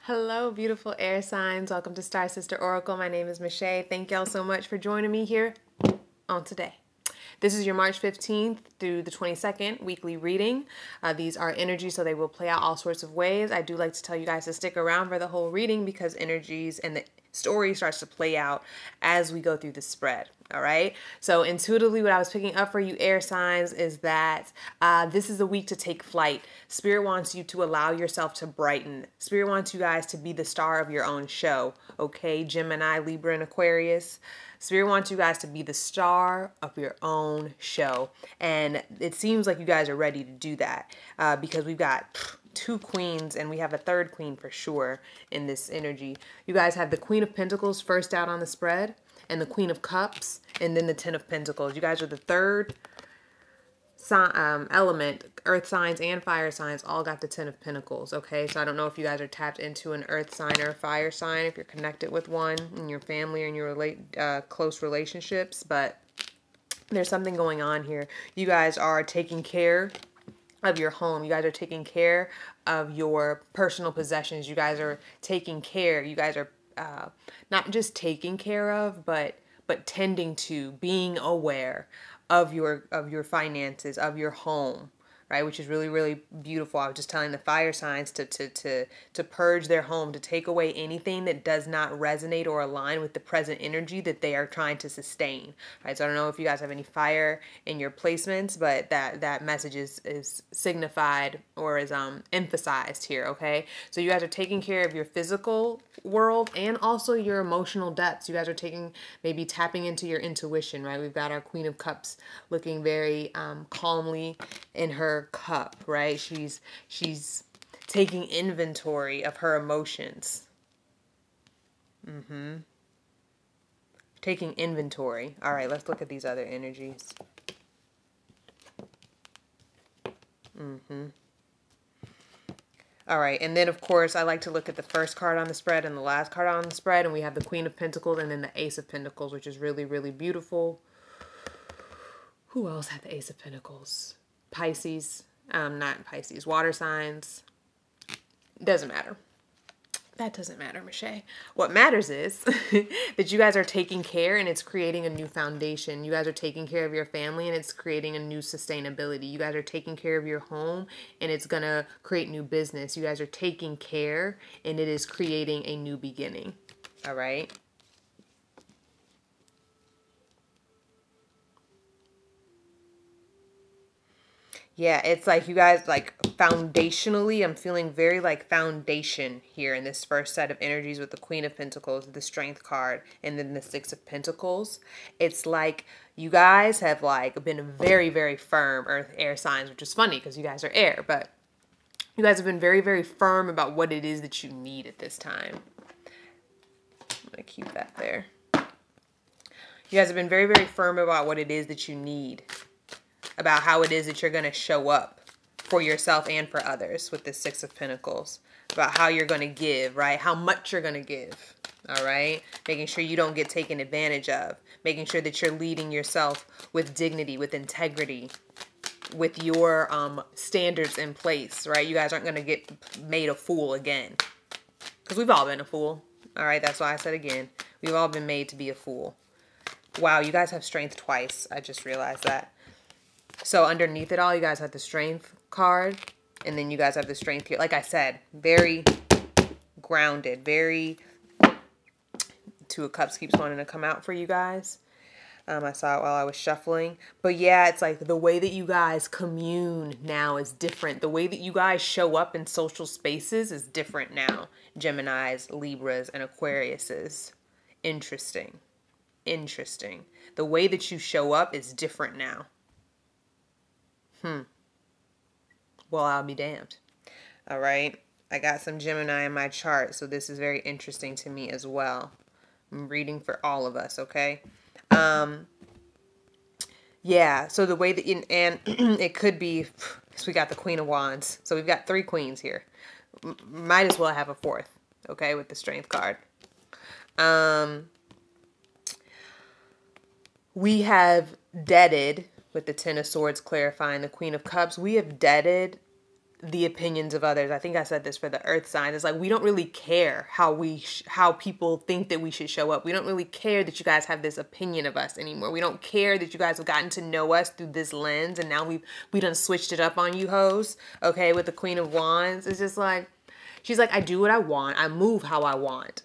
Hello, beautiful air signs. Welcome to Star Sister Oracle. My name is Michelle. Thank y'all so much for joining me here on today. This is your March 15th through the 22nd weekly reading. These are energies, so they will play out all sorts of ways. I do like to tell you guys to stick around for the whole reading because energies and the story starts to play out as we go through the spread. All right. So intuitively, what I was picking up for you air signs is that this is a week to take flight. Spirit wants you to allow yourself to brighten. Spirit wants you guys to be the star of your own show. Okay. Gemini, Libra, and Aquarius. Spirit wants you guys to be the star of your own show. And it seems like you guys are ready to do that because we've got two queens and we have a third queen for sure in this energy. You guys have the Queen of Pentacles first out on the spread, and the Queen of Cups, and then the Ten of Pentacles. You guys are the third element. Earth signs and fire signs all got the Ten of Pentacles, okay? So I don't know if you guys are tapped into an earth sign or a fire sign, if you're connected with one in your family or in your close relationships, but there's something going on here. You guys are taking care of your home. You guys are taking care of your personal possessions. You guys are taking care. You guys are not just taking care of, but tending to, being aware of your finances, of your home, right? Which is really, really beautiful. I was just telling the fire signs to purge their home, to take away anything that does not resonate or align with the present energy that they are trying to sustain, right? So I don't know if you guys have any fire in your placements, but that message is signified or is emphasized here, okay? So you guys are taking care of your physical world and also your emotional depths. You guys are maybe tapping into your intuition, right? We've got our Queen of Cups looking very calmly in her cup, right? She's taking inventory of her emotions. Taking inventory. All right, let's look at these other energies. All right, and then of course I like to look at the first card on the spread and the last card on the spread, and we have the Queen of Pentacles and then the Ace of Pentacles, which is really, really beautiful. Who else had the Ace of Pentacles? Pisces, not Pisces, water signs. Doesn't matter. That doesn't matter, Michelle. What matters is that you guys are taking care and it's creating a new foundation. You guys are taking care of your family and it's creating a new sustainability. You guys are taking care of your home and it's going to create new business. You guys are taking care and it is creating a new beginning. All right. Yeah, it's like you guys, like, foundationally, I'm feeling very, like, foundation here in this first set of energies with the Queen of Pentacles, the Strength card, and then the Six of Pentacles. It's like you guys have, like, been very, very firm, earth, air signs, which is funny because you guys are air, but you guys have been very, very firm about what it is that you need at this time. I'm going to keep that there. You guys have been very, very firm about what it is that you need, about how it is that you're going to show up for yourself and for others with the Six of Pentacles, about how you're going to give, right? How much you're going to give, all right? Making sure you don't get taken advantage of, making sure that you're leading yourself with dignity, with integrity, with your standards in place, right? You guys aren't going to get made a fool again, because we've all been a fool, all right? That's why I said again, we've all been made to be a fool. Wow, you guys have Strength twice. I just realized that. So underneath it all, you guys have the Strength card, and then you guys have the Strength here. Like I said, very grounded, very... Two of Cups keeps wanting to come out for you guys. I saw it while I was shuffling. But yeah, it's like the way that you guys commune now is different. The way that you guys show up in social spaces is different now. Geminis, Libras, and Aquariuses. Interesting. Interesting. The way that you show up is different now. Well, I'll be damned. All right. I got some Gemini in my chart, so this is very interesting to me as well. I'm reading for all of us, okay? Yeah, so the way that, and it could be, so we got the Queen of Wands. So we've got three queens here. Might as well have a fourth, okay, with the Strength card. We have deaded, with the Ten of Swords clarifying the Queen of Cups, we have deaded the opinions of others. I think I said this for the earth signs. It's like we don't really care how people think that we should show up. We don't really care that you guys have this opinion of us anymore. We don't care that you guys have gotten to know us through this lens, and now we done switched it up on you hoes. Okay, with the Queen of Wands. It's just like, she's like, I do what I want. I move how I want.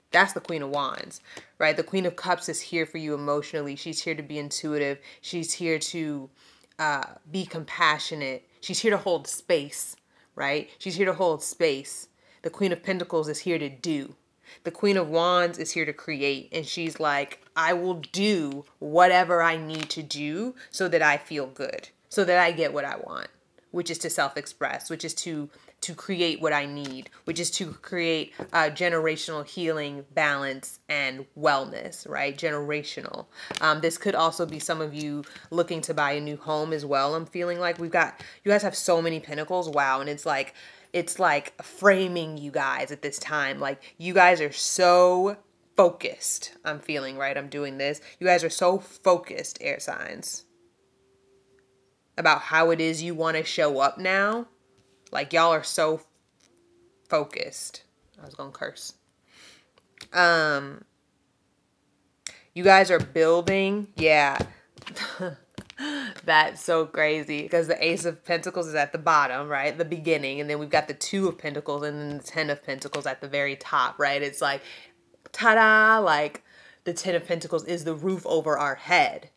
That's the Queen of Wands, right? The Queen of Cups is here for you emotionally. She's here to be intuitive. She's here to be compassionate. She's here to hold space, right? She's here to hold space. The Queen of Pentacles is here to do. The Queen of Wands is here to create. And she's like, I will do whatever I need to do so that I feel good, so that I get what I want, which is to self-express, which is to create what I need, which is to create generational healing, balance, and wellness, right? Generational. This could also be some of you looking to buy a new home as well. I'm feeling like you guys have so many pentacles. Wow. And it's like framing you guys at this time. Like you guys are so focused. I'm feeling, right? I'm doing this. You guys are so focused, air signs, about how it is you want to show up now. Like y'all are so focused. I was gonna curse. You guys are building. Yeah. That's so crazy because the Ace of Pentacles is at the bottom, right? The beginning. And then we've got the Two of Pentacles and then the Ten of Pentacles at the very top, right? It's like, ta-da, like the Ten of Pentacles is the roof over our head.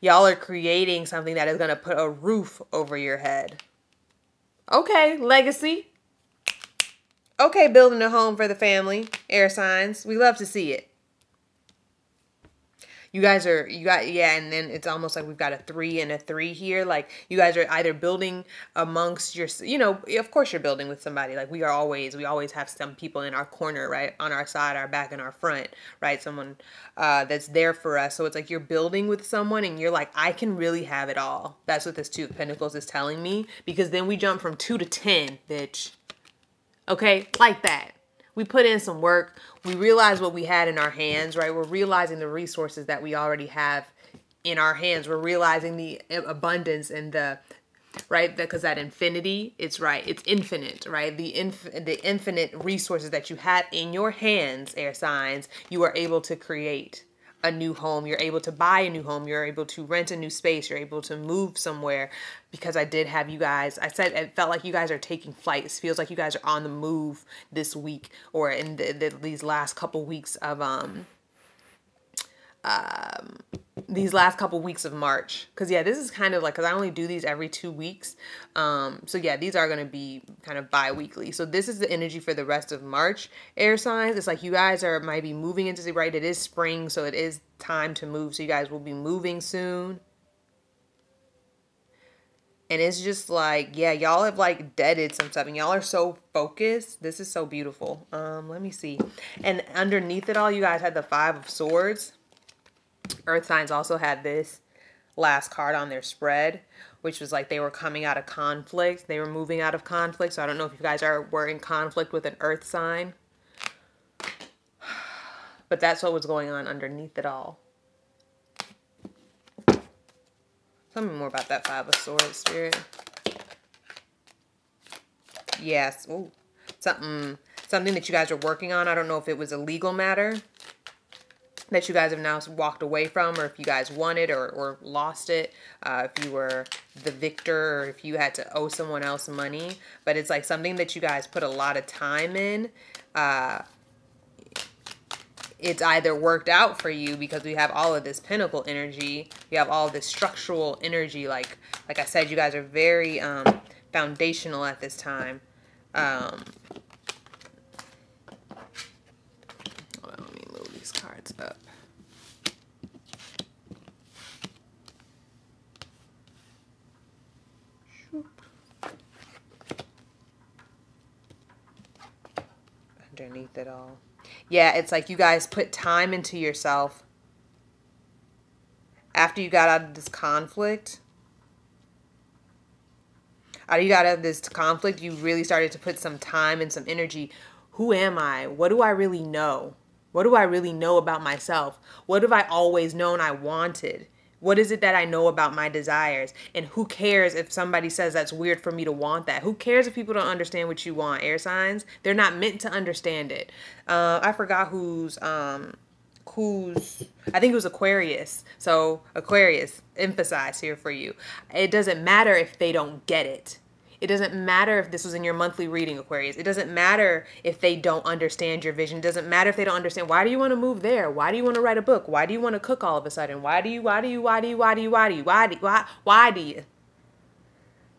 Y'all are creating something that is going to put a roof over your head. Okay, legacy. Okay, building a home for the family, air signs. We love to see it. Yeah, and then it's almost like we've got a 3 and a 3 here. Like you guys are either building amongst your, of course you're building with somebody. Like we always have some people in our corner, right? On our side, our back, and our front, right? Someone that's there for us. So it's like you're building with someone and you're like, I can really have it all. That's what this Two of Pentacles is telling me, because then we jump from 2 to 10, bitch. Okay, like that. We put in some work. We realize what we had in our hands, right? We're realizing the resources that we already have in our hands. We're realizing the abundance and right? Because that infinity, it's right. It's infinite, right? The infinite resources that you have in your hands, air signs, you are able to create a new home. You're able to buy a new home. You're able to rent a new space. You're able to move somewhere, because I did have you guys, I said it felt like you guys are taking flight. It feels like you guys are on the move this week, or in these last couple weeks of March. Because yeah, this is kind of like, because I only do these every 2 weeks. So yeah, these are going to be kind of bi-weekly. So this is the energy for the rest of March, air signs. It's like you guys might be moving into, right? It is spring, so it is time to move. So you guys will be moving soon. And it's just like, yeah, y'all have like deaded some stuff and y'all are so focused. This is so beautiful. Let me see. And underneath it all, you guys had the Five of Swords. Earth signs also had this last card on their spread, which was like they were coming out of conflict. They were moving out of conflict. So I don't know if you guys were in conflict with an earth sign. But that's what was going on underneath it all. Tell me more about that Five of Swords, Spirit. Yes. Ooh. Something that you guys are working on. I don't know if it was a legal matter that you guys have now walked away from, or if you guys won it or lost it, if you were the victor, or if you had to owe someone else money. But it's like something that you guys put a lot of time in. It's either worked out for you because we have all of this pentacle energy. We have all of this structural energy. Like I said, you guys are very foundational at this time. Hold on, let me move these cards up. Underneath it all. Yeah, it's like you guys put time into yourself after you got out of this conflict. After you got out of this conflict, you really started to put some time and some energy. Who am I? What do I really know? What do I really know about myself? What have I always known I wanted? What is it that I know about my desires? And who cares if somebody says that's weird for me to want that? Who cares if people don't understand what you want? Air signs, they're not meant to understand it. I forgot who's I think it was Aquarius. So Aquarius, emphasize here for you. It doesn't matter if they don't get it. It doesn't matter if this was in your monthly reading, Aquarius. It doesn't matter if they don't understand your vision. It doesn't matter if they don't understand. Why do you want to move there? Why do you want to write a book? Why do you want to cook all of a sudden? Why do you?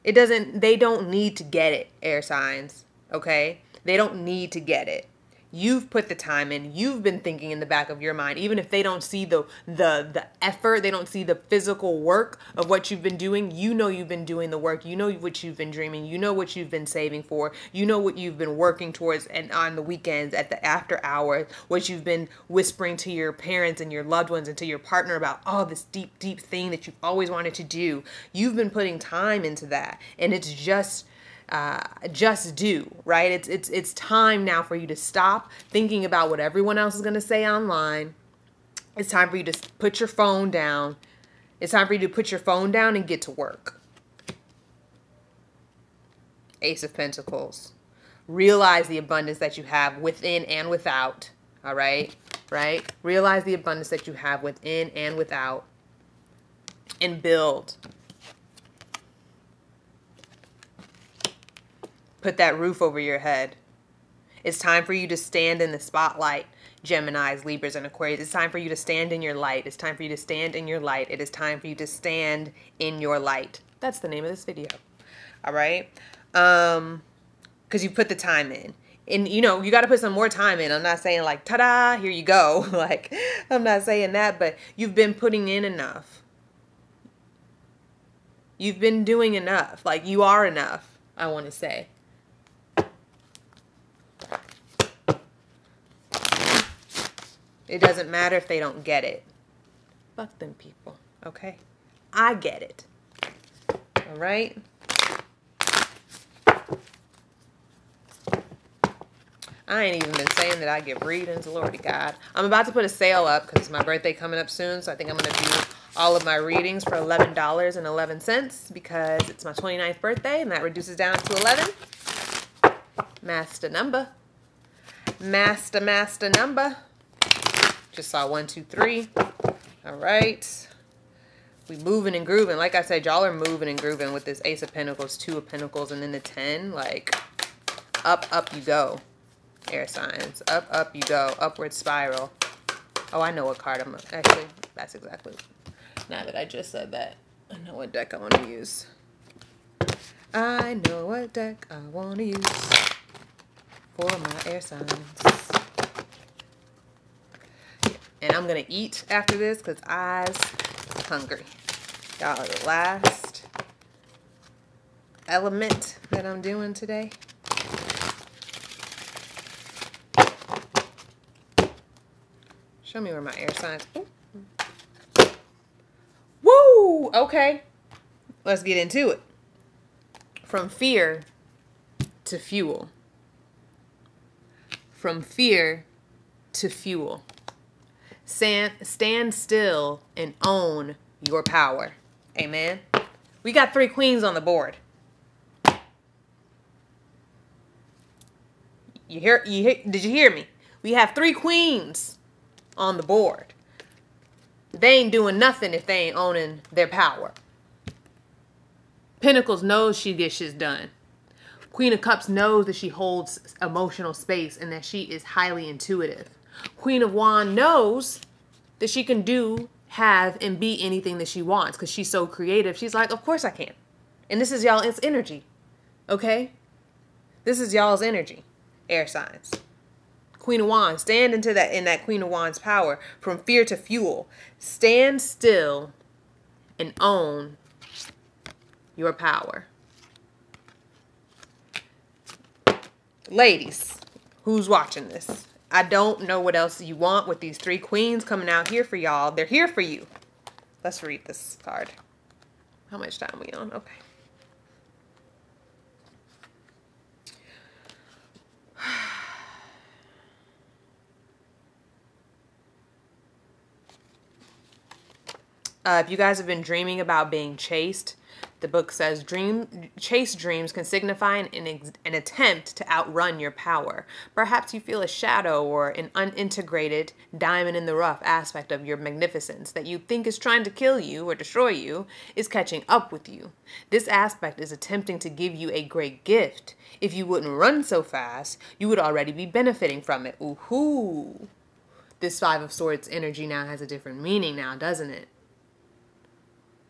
It doesn't, they don't need to get it, air signs, okay? They don't need to get it. You've put the time in. You've been thinking in the back of your mind. Even if they don't see the effort, they don't see the physical work of what you've been doing, you know you've been doing the work. You know what you've been dreaming. You know what you've been saving for. You know what you've been working towards, and on the weekends, at the after hours, what you've been whispering to your parents and your loved ones and to your partner about, oh, this deep, deep thing that you've always wanted to do. You've been putting time into that, and it's just do, right? It's time now for you to stop thinking about what everyone else is going to say online. It's time for you to put your phone down. It's time for you to put your phone down and get to work. Ace of Pentacles. Realize the abundance that you have within and without. All right? Right? Realize the abundance that you have within and without. And build. Put that roof over your head. It's time for you to stand in the spotlight, Geminis, Libras, and Aquarius. It's time for you to stand in your light. It's time for you to stand in your light. It is time for you to stand in your light. That's the name of this video. All right? Because you put the time in. And, you know, you got to put some more time in. I'm not saying like, ta-da, here you go. Like, I'm not saying that, but you've been putting in enough. You've been doing enough. Like, you are enough, I want to say. It doesn't matter if they don't get it. Fuck them people, okay? I get it. All right? I ain't even been saying that I give readings, Lordy God. I'm about to put a sale up because it's my birthday coming up soon, so I think I'm going to do all of my readings for $11.11 because it's my 29th birthday, and that reduces down to 11. Master number. Master number. Just saw 1, 2, 3. All right. We moving and grooving. Like I said, y'all are moving and grooving with this Ace of Pentacles, 2 of Pentacles, and then the 10. Like, up you go. Air signs. Up you go. Upward spiral. Oh, I know what card I'm... Actually, that's exactly... Now that I just said that, I know what deck I want to use. I know what deck I want to use for my air signs. And I'm going to eat after this because I's hungry. Y'all are the last element that I'm doing today. Show me where my air signs... Ooh. Woo! Okay. Let's get into it. From fear to fuel. From fear to fuel. Stand still and own your power. Amen. We got 3 queens on the board. Did you hear me? We have 3 queens on the board. They ain't doing nothing if they ain't owning their power. Pentacles knows she gets shit done. Queen of Cups knows that she holds emotional space and that she is highly intuitive. Queen of Wands knows that she can do, have, and be anything that she wants because she's so creative. She's like, of course I can. And this is y'all's energy. Okay? This is y'all's energy. Air signs. Queen of Wands, stand into that in that Queen of Wands power. From fear to fuel. Stand still and own your power. Ladies, who's watching this? I don't know what else you want with these 3 queens coming out here for y'all. They're here for you. Let's read this card. How much time are we on? Okay. If you guys have been dreaming about being chased, the book says chase dreams can signify an attempt to outrun your power. Perhaps you feel a shadow or an unintegrated diamond in the rough aspect of your magnificence that you think is trying to kill you or destroy you is catching up with you. This aspect is attempting to give you a great gift. If you wouldn't run so fast, you would already be benefiting from it. Ooh-hoo. This Five of Swords energy now has a different meaning now, doesn't it?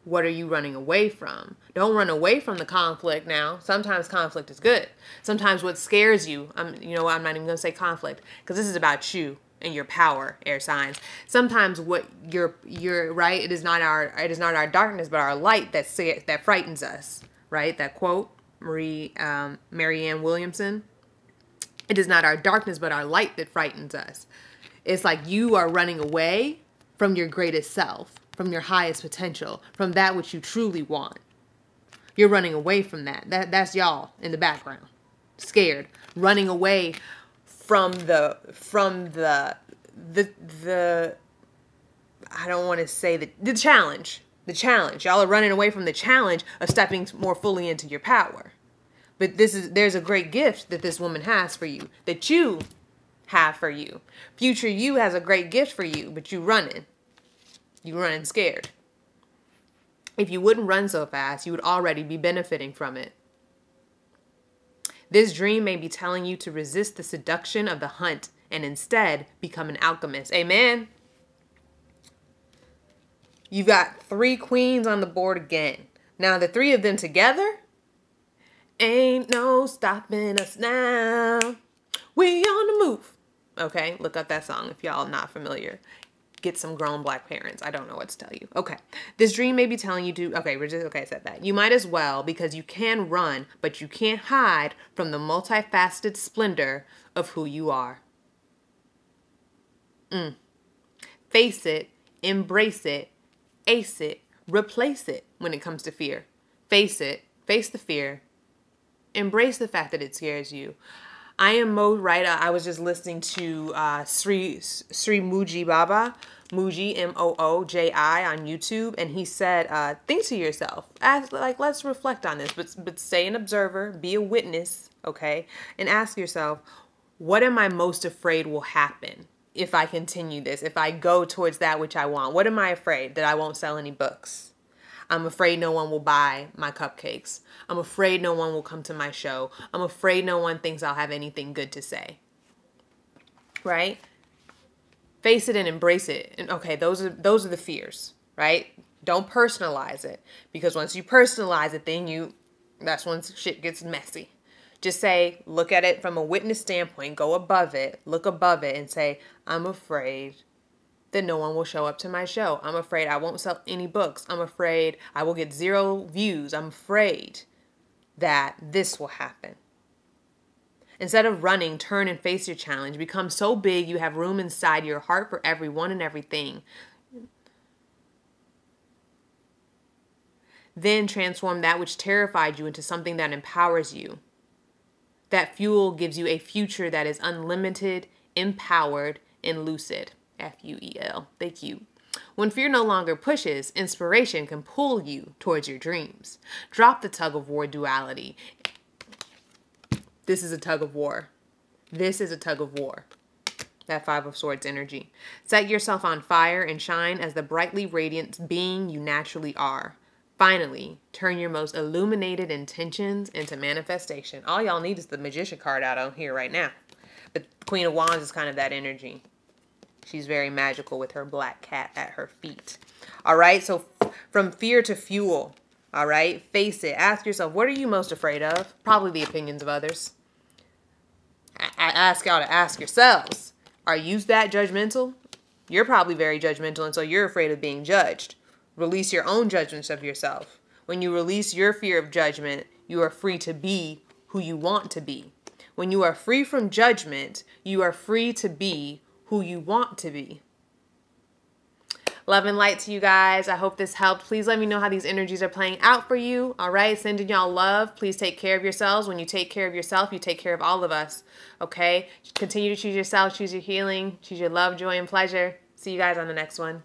What are you running away from? Don't run away from the conflict now. Sometimes conflict is good. Sometimes what scares you, you know what, I'm not even going to say conflict, because this is about you and your power, air signs. Sometimes what you're right, it is not our darkness, but our light that frightens us, right? That quote, Marianne Williamson. It is not our darkness, but our light that frightens us. It's like you are running away from your greatest self, from your highest potential, from that which you truly want. You're running away from that. That's y'all in the background. Scared. Running away from the I don't want to say the challenge. The challenge. Y'all are running away from the challenge of stepping more fully into your power. But there's a great gift that this woman has for you, that you have for you. Future you has a great gift for you, but you running. You running scared. If you wouldn't run so fast, you would already be benefiting from it. This dream may be telling you to resist the seduction of the hunt and instead become an alchemist. Amen. You've got 3 queens on the board again. Now the 3 of them together, ain't no stopping us now. We on the move. Okay, look up that song if y'all not familiar. Get some grown black parents. I don't know what to tell you. Okay. This dream may be telling you to, okay, I said that. You might as well, because you can run, but you can't hide from the multifaceted splendor of who you are. Face it, embrace it, ace it, replace it when it comes to fear. Face it, face the fear, embrace the fact that it scares you. I am Mode Right. I was just listening to Sri Mooji Baba, Mooji, M-O-O-J-I on YouTube, and he said, think to yourself, let's reflect on this, but stay an observer, be a witness, okay, and ask yourself, what am I most afraid will happen if I continue this, if I go towards that which I want? What am I afraid? That I won't sell any books? I'm afraid no one will buy my cupcakes. I'm afraid no one will come to my show. I'm afraid no one thinks I'll have anything good to say. Right? Face it and embrace it. And okay, those are the fears, right? Don't personalize it, because once you personalize it, then that's when shit gets messy. Just say, look at it from a witness standpoint, go above it, look above it and say, I'm afraid that no one will show up to my show. I'm afraid I won't sell any books. I'm afraid I will get 0 views. I'm afraid that this will happen. Instead of running, turn and face your challenge. Become so big you have room inside your heart for everyone and everything. Then transform that which terrified you into something that empowers you. That fuel gives you a future that is unlimited, empowered, and lucid. F-U-E-L. Thank you. When fear no longer pushes, inspiration can pull you towards your dreams. Drop the tug of war duality. This is a tug of war. This is a tug of war. That 5 of Swords energy. Set yourself on fire and shine as the brightly radiant being you naturally are. Finally, turn your most illuminated intentions into manifestation. All y'all need is the Magician card out on here right now. But Queen of Wands is kind of that energy. She's very magical with her black cat at her feet. All right, so from fear to fuel. All right, face it. Ask yourself, what are you most afraid of? Probably the opinions of others. I ask y'all to ask yourselves, are you that judgmental? You're probably very judgmental, and so you're afraid of being judged. Release your own judgments of yourself. When you release your fear of judgment, you are free to be who you want to be. When you are free from judgment, you are free to be who you want to be. Love and light to you guys. I hope this helped. Please let me know how these energies are playing out for you. All right, sending y'all love. Please take care of yourselves. When you take care of yourself, you take care of all of us. Okay, continue to choose yourself, choose your healing, choose your love, joy, and pleasure. See you guys on the next one.